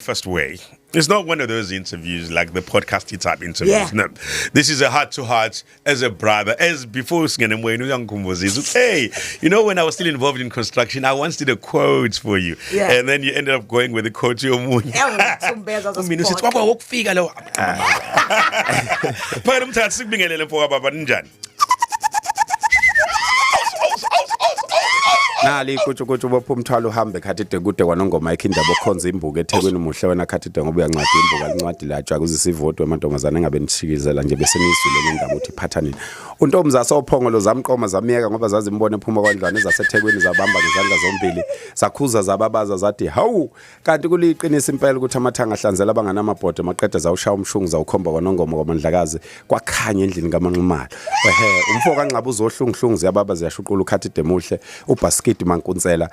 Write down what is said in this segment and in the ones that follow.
first way. It's not one of those interviews like the podcasty type interviews. Yeah. No, this is a heart to heart as a brother. As before, hey, you know, when I was still involved in construction, I once did a quote for you, Yeah. and then you ended up going with the quote to your moon. Nali kutsho bophumthwalo uhambe khathide kude kwanongoma ikhindaba okhonza imbuku eThekwini muhle wena khathide ngoba uyancwadi imbuku alincwadi latshwa kuzisivodo amantombazane ngabe nishikizela nje bese nizwile indaba uthi phathanini untomzaso ophongolo zamqoma zamiyeka ngoba zazimbone ephuma kwandlwane ezaseThekwini zabamba ngezandla zombili zakhuza zababaza zathi hawu kanti kuliqinisa impela ukuthi amathanga ahlanzela abanganamabhodo maqede zawushaya umshungu zawukhomba kwanongoma kwamandlakazi kwakhanya endlini kaManxumalo umfo kaNxaba uzohlunguhlungu ziyababa ziyashuqula ukhathide muhle ubasket mankuntsela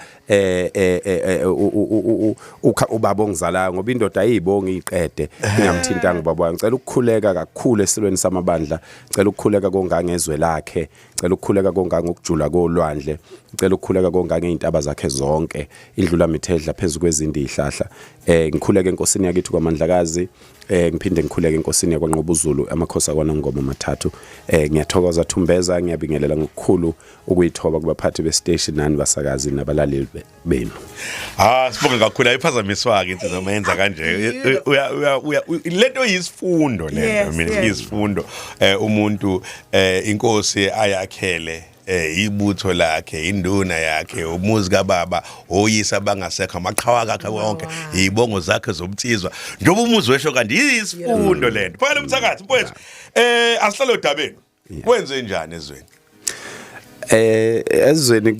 ubaba ongizalayo ngoba indoda ayibonga iqede ingamthintanga ubaba ngicela ukukhuleka kakhulu esilweni samabandla ngicela ukukhuleka kongangezwe lakhe ngicela ukukhuleka kongange ukujula kolwandle ngicela ukukhuleka kongange izintaba zakhe zonke idlula mithedla phezulu kwezindi ihlahla ngikhuleka enkosini yakithi kwamandlakazi ngiphinde ngikhuleke enkosini yakwaNqobuzulu amakhosi akwaNongoma amathathu ngiyathokoza Thumbeza ngiyabingelela ngokukhulu ukuyithoba kubaphathi bestation nani basakazi nabalaleli benu. Sibonga kakhulu ayiphazamiswa ke into zomenza kanje. Lento yisifundo lento mina yisifundo umuntu inkosi ayakhele ibutho lakhe induna yakhe umuzi kaBaba oyisa bangasekho amaqhawa akhe wonke izibongo zakhe zomthizwa njengoba umuzi wesho kanti yisifundo lento phela umthakathi mfowethu asihlalo odabeni wenze njani ezweni ezweni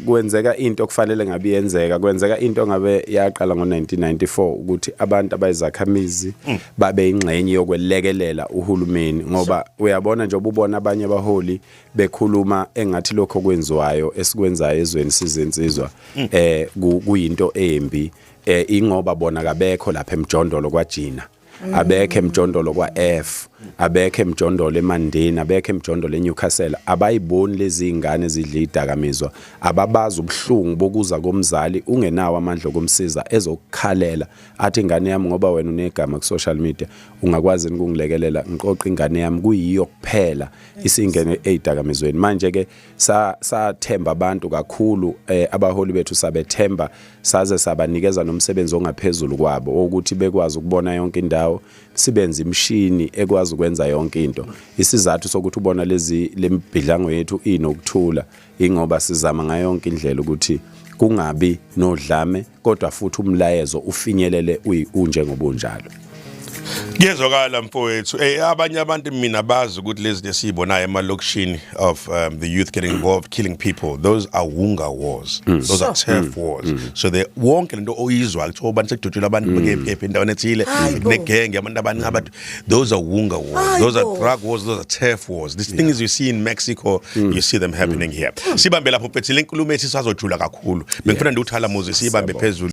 kwenzeka into okufanele ngabe yenzeka kwenzeka into ngabe yaqala ngo1994 ukuthi abantu abayizakhamizi babe ingxenye yokwelekelela uhulumeni ngoba uyabona nje ubona abanye abaholi bekhuluma engathi lokho kwenziwayo esikwenzayo ezweni sizensizwa kuyinto embi ingoba bona kabekho lapha emjondolo kwaJina abekhe emjondolo kwaF abekhe emjondolo eMandeni abekhe emjondolo eNewcastle abayiboni lezi ingane zidla idakamizwa ababaza ubuhlungu bokuza komzali ungenawo amandla okumsiza ezokukhalela athi ingane yami ngoba wena unegama ku social media ungakwazi ukungilekelela ngiqoqa ingane yami kuyiyo kuphela isingene ezidakamizweni manje ke sathemba abantu kakhulu abaholi bethu sabethemba saze sabanikeza nomsebenzi ongaphezulu kwabo ukuthi bekwazi ukubona yonke indawo sibenza imshini ekwazi ukwenza yonke into isizathu sokuthi ubona lembidlango yethu inokuthula ingoba sizama ngayo yonke indlela ukuthi kungabi nodlame kodwa futhi umlayezo ufinyelele unjengobunjalo. Kuyezwakala mfowethu abanye abantu mina bazi ukuthi lezi esibonayo emalokishini of the youth getting involved killing people, those are Wunga wars, those are turf wars. So they wonke lento oyizwa kuthiwa abantu sekudutshula abantu bekephi endaweni ethile negenge abantu abanqaba, those are Wunga wars, those are drug wars, those are turf wars. These things you see in Mexico, you see them happening here. Sibambe lapho phethe lenkulumo ethi sazojula kakhulu bengifuna nje uthalamuze sibambe phezulu.